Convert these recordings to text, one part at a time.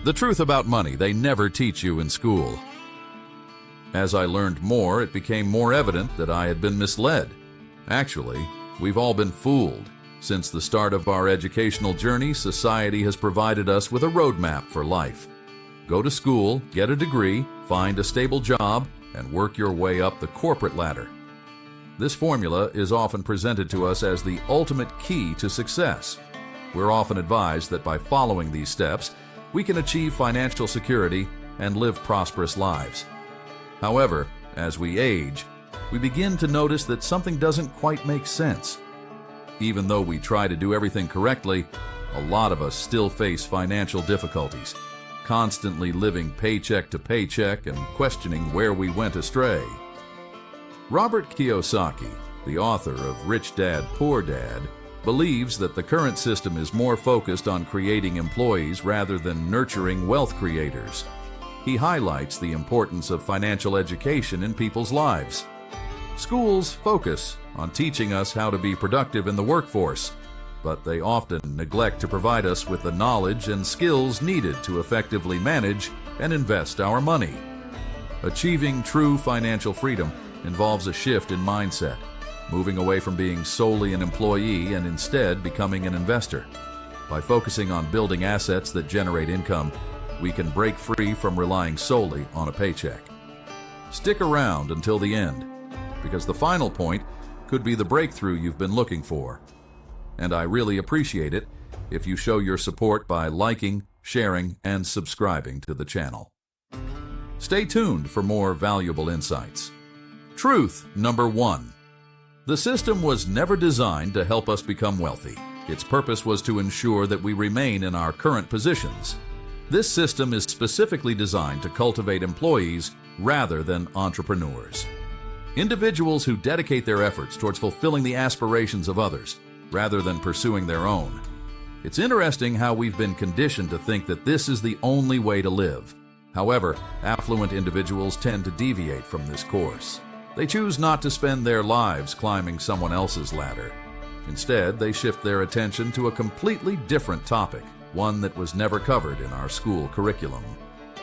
The truth about money they never teach you in school. As I learned more, it became more evident that I had been misled. Actually, we've all been fooled. Since the start of our educational journey, society has provided us with a roadmap for life. Go to school, get a degree, find a stable job, and work your way up the corporate ladder. This formula is often presented to us as the ultimate key to success. We're often advised that by following these steps, we can achieve financial security and live prosperous lives. However, as we age, we begin to notice that something doesn't quite make sense. Even though we try to do everything correctly, a lot of us still face financial difficulties, constantly living paycheck to paycheck and questioning where we went astray. Robert Kiyosaki, the author of Rich Dad, Poor Dad, believes that the current system is more focused on creating employees rather than nurturing wealth creators. He highlights the importance of financial education in people's lives. Schools focus on teaching us how to be productive in the workforce, but they often neglect to provide us with the knowledge and skills needed to effectively manage and invest our money. Achieving true financial freedom involves a shift in mindset, moving away from being solely an employee and instead becoming an investor. By focusing on building assets that generate income, we can break free from relying solely on a paycheck. Stick around until the end, because the final point could be the breakthrough you've been looking for. And I really appreciate it if you show your support by liking, sharing, and subscribing to the channel. Stay tuned for more valuable insights. Truth number 1. The system was never designed to help us become wealthy. Its purpose was to ensure that we remain in our current positions. This system is specifically designed to cultivate employees rather than entrepreneurs. Individuals who dedicate their efforts towards fulfilling the aspirations of others, rather than pursuing their own. It's interesting how we've been conditioned to think that this is the only way to live. However, affluent individuals tend to deviate from this course. They choose not to spend their lives climbing someone else's ladder. Instead, they shift their attention to a completely different topic, one that was never covered in our school curriculum.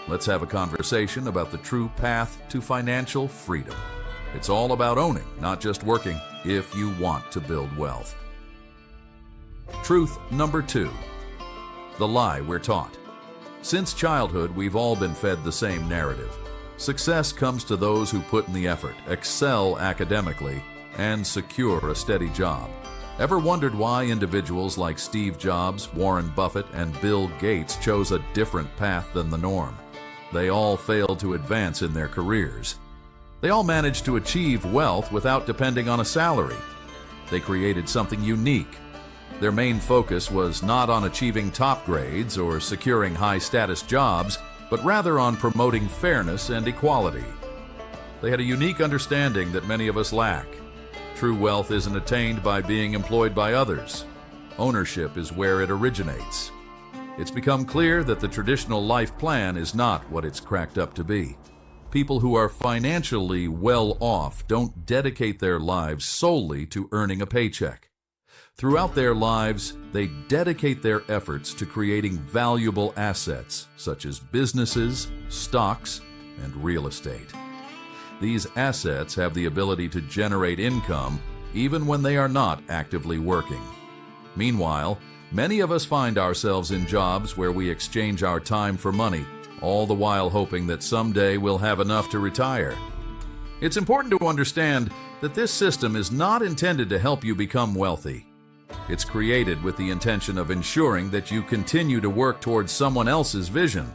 Let's have a conversation about the true path to financial freedom. It's all about owning, not just working, if you want to build wealth. Truth number 2. The lie we're taught. Since childhood, we've all been fed the same narrative. Success comes to those who put in the effort, excel academically, and secure a steady job. Ever wondered why individuals like Steve Jobs, Warren Buffett, and Bill Gates chose a different path than the norm? They all failed to advance in their careers. They all managed to achieve wealth without depending on a salary. They created something unique. Their main focus was not on achieving top grades or securing high-status jobs, but rather on promoting fairness and equality. They had a unique understanding that many of us lack. True wealth isn't attained by being employed by others. Ownership is where it originates. It's become clear that the traditional life plan is not what it's cracked up to be. People who are financially well off don't dedicate their lives solely to earning a paycheck. Throughout their lives, they dedicate their efforts to creating valuable assets, such as businesses, stocks, and real estate. These assets have the ability to generate income even when they are not actively working. Meanwhile, many of us find ourselves in jobs where we exchange our time for money, all the while hoping that someday we'll have enough to retire. It's important to understand that this system is not intended to help you become wealthy. It's created with the intention of ensuring that you continue to work towards someone else's vision.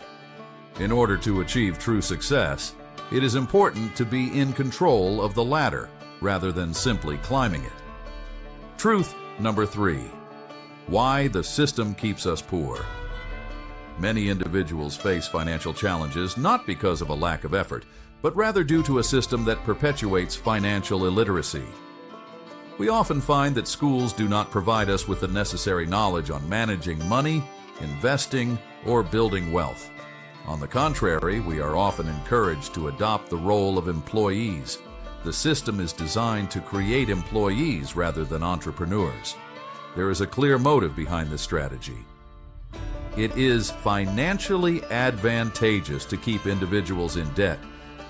In order to achieve true success, it is important to be in control of the ladder rather than simply climbing it. Truth number 3. Why the system keeps us poor. Many individuals face financial challenges not because of a lack of effort, but rather due to a system that perpetuates financial illiteracy. We often find that schools do not provide us with the necessary knowledge on managing money, investing, or building wealth. On the contrary, we are often encouraged to adopt the role of employees. The system is designed to create employees rather than entrepreneurs. There is a clear motive behind this strategy. It is financially advantageous to keep individuals in debt,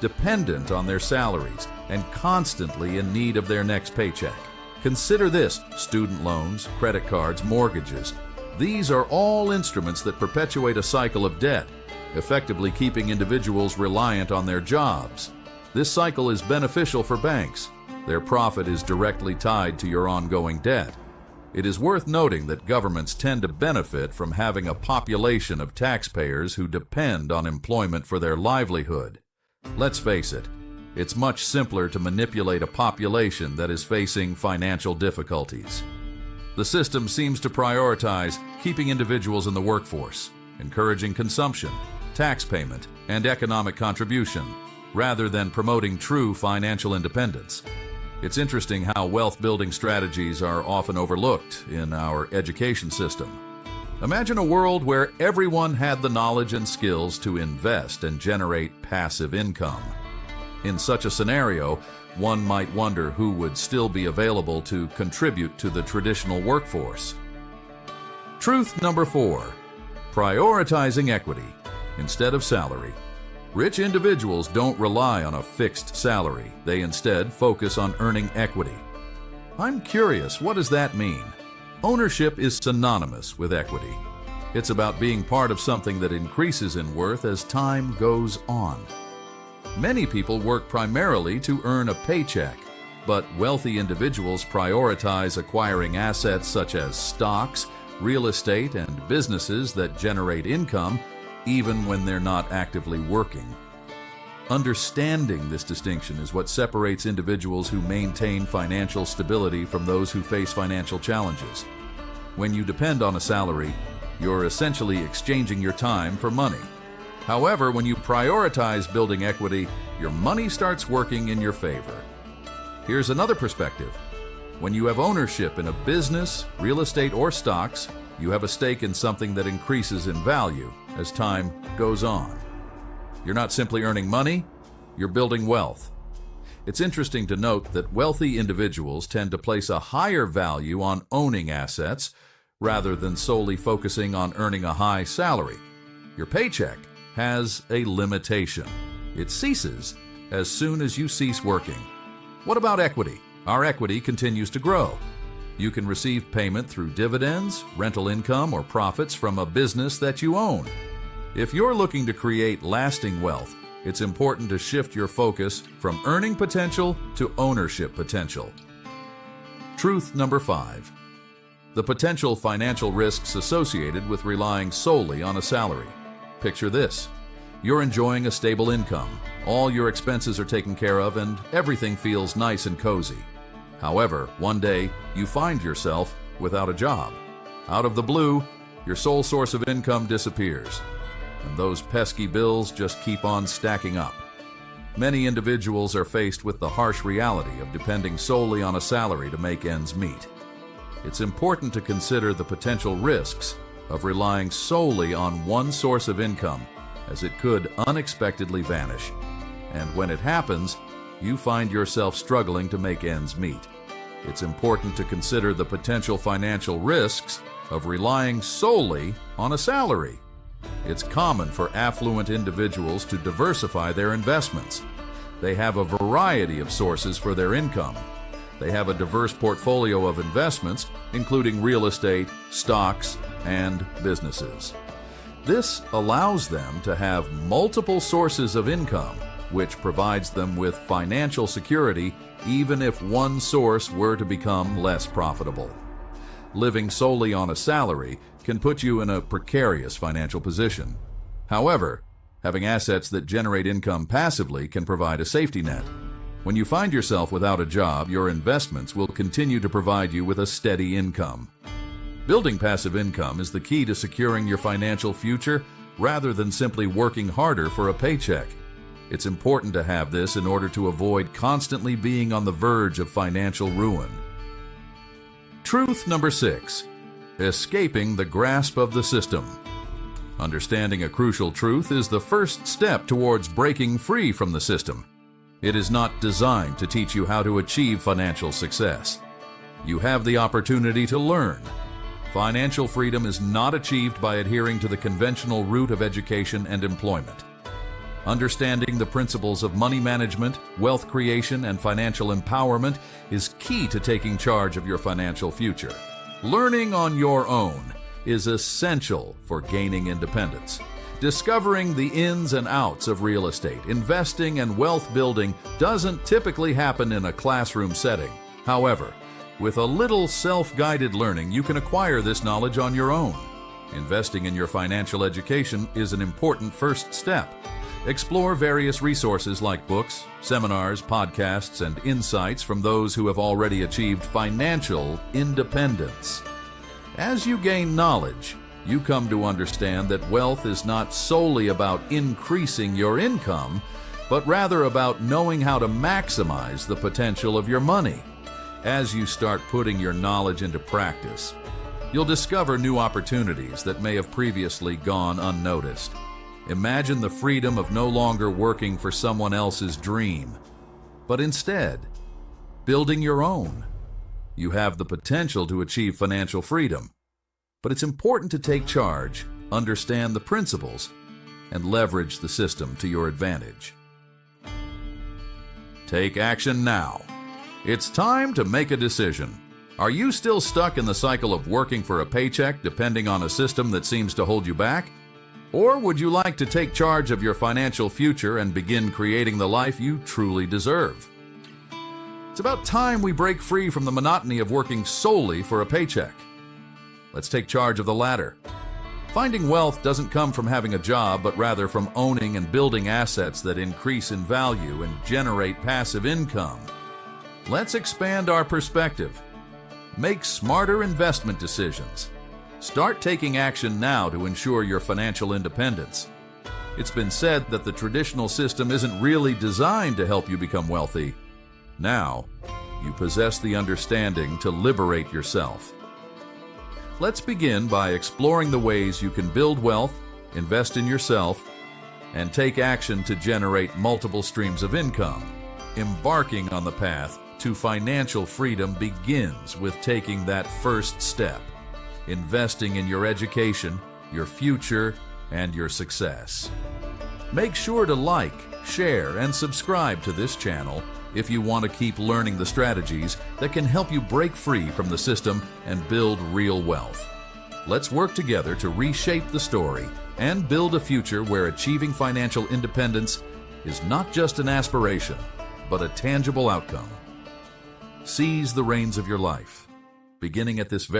dependent on their salaries, and constantly in need of their next paycheck. Consider this: student loans, credit cards, mortgages. These are all instruments that perpetuate a cycle of debt, effectively keeping individuals reliant on their jobs. This cycle is beneficial for banks. Their profit is directly tied to your ongoing debt. It is worth noting that governments tend to benefit from having a population of taxpayers who depend on employment for their livelihood. Let's face it, it's much simpler to manipulate a population that is facing financial difficulties. The system seems to prioritize keeping individuals in the workforce, encouraging consumption, tax payment, and economic contribution, rather than promoting true financial independence. It's interesting how wealth-building strategies are often overlooked in our education system. Imagine a world where everyone had the knowledge and skills to invest and generate passive income. In such a scenario, one might wonder who would still be available to contribute to the traditional workforce. Truth number 4. Prioritizing equity instead of salary. Rich individuals don't rely on a fixed salary. They instead focus on earning equity. I'm curious, what does that mean? Ownership is synonymous with equity. It's about being part of something that increases in worth as time goes on. Many people work primarily to earn a paycheck, but wealthy individuals prioritize acquiring assets such as stocks, real estate, and businesses that generate income even when they're not actively working. Understanding this distinction is what separates individuals who maintain financial stability from those who face financial challenges. When you depend on a salary, you're essentially exchanging your time for money. However, when you prioritize building equity, your money starts working in your favor. Here's another perspective. When you have ownership in a business, real estate, or stocks, you have a stake in something that increases in value as time goes on. You're not simply earning money, you're building wealth. It's interesting to note that wealthy individuals tend to place a higher value on owning assets rather than solely focusing on earning a high salary. Your paycheck has a limitation. It ceases as soon as you cease working. What about equity? Our equity continues to grow. You can receive payment through dividends, rental income, or profits from a business that you own. If you're looking to create lasting wealth, it's important to shift your focus from earning potential to ownership potential. Truth number 5. The potential financial risks associated with relying solely on a salary. Picture this. You're enjoying a stable income. All your expenses are taken care of and everything feels nice and cozy. However, one day, you find yourself without a job. Out of the blue, your sole source of income disappears, and those pesky bills just keep on stacking up. Many individuals are faced with the harsh reality of depending solely on a salary to make ends meet. It's important to consider the potential risks of relying solely on one source of income, as it could unexpectedly vanish. And when it happens, you find yourself struggling to make ends meet. It's important to consider the potential financial risks of relying solely on a salary. It's common for affluent individuals to diversify their investments. They have a variety of sources for their income. They have a diverse portfolio of investments, including real estate, stocks, and businesses. This allows them to have multiple sources of income, which provides them with financial security even if one source were to become less profitable. Living solely on a salary can put you in a precarious financial position. However, having assets that generate income passively can provide a safety net. When you find yourself without a job, your investments will continue to provide you with a steady income. Building passive income is the key to securing your financial future rather than simply working harder for a paycheck. It's important to have this in order to avoid constantly being on the verge of financial ruin. Truth number 6. Escaping the grasp of the system. Understanding a crucial truth is the first step towards breaking free from the system. It is not designed to teach you how to achieve financial success. You have the opportunity to learn. Financial freedom is not achieved by adhering to the conventional route of education and employment. Understanding the principles of money management, wealth creation, and financial empowerment is key to taking charge of your financial future. Learning on your own is essential for gaining independence. Discovering the ins and outs of real estate, investing, and wealth building doesn't typically happen in a classroom setting. However, with a little self-guided learning, you can acquire this knowledge on your own. Investing in your financial education is an important first step. Explore various resources like books, seminars, podcasts, and insights from those who have already achieved financial independence. As you gain knowledge, you come to understand that wealth is not solely about increasing your income, but rather about knowing how to maximize the potential of your money. As you start putting your knowledge into practice, you'll discover new opportunities that may have previously gone unnoticed. Imagine the freedom of no longer working for someone else's dream, but instead building your own. You have the potential to achieve financial freedom, but it's important to take charge, understand the principles, and leverage the system to your advantage. Take action now. It's time to make a decision. Are you still stuck in the cycle of working for a paycheck depending on a system that seems to hold you back? Or would you like to take charge of your financial future and begin creating the life you truly deserve? It's about time we break free from the monotony of working solely for a paycheck. Let's take charge of the latter. Finding wealth doesn't come from having a job, but rather from owning and building assets that increase in value and generate passive income. Let's expand our perspective. Make smarter investment decisions. Start taking action now to ensure your financial independence. It's been said that the traditional system isn't really designed to help you become wealthy. Now, you possess the understanding to liberate yourself. Let's begin by exploring the ways you can build wealth, invest in yourself, and take action to generate multiple streams of income. Embarking on the path to financial freedom begins with taking that first step, investing in your education, your future, and your success. Make sure to like, share, and subscribe to this channel if you want to keep learning the strategies that can help you break free from the system and build real wealth. Let's work together to reshape the story and build a future where achieving financial independence is not just an aspiration, but a tangible outcome. Seize the reins of your life, beginning at this very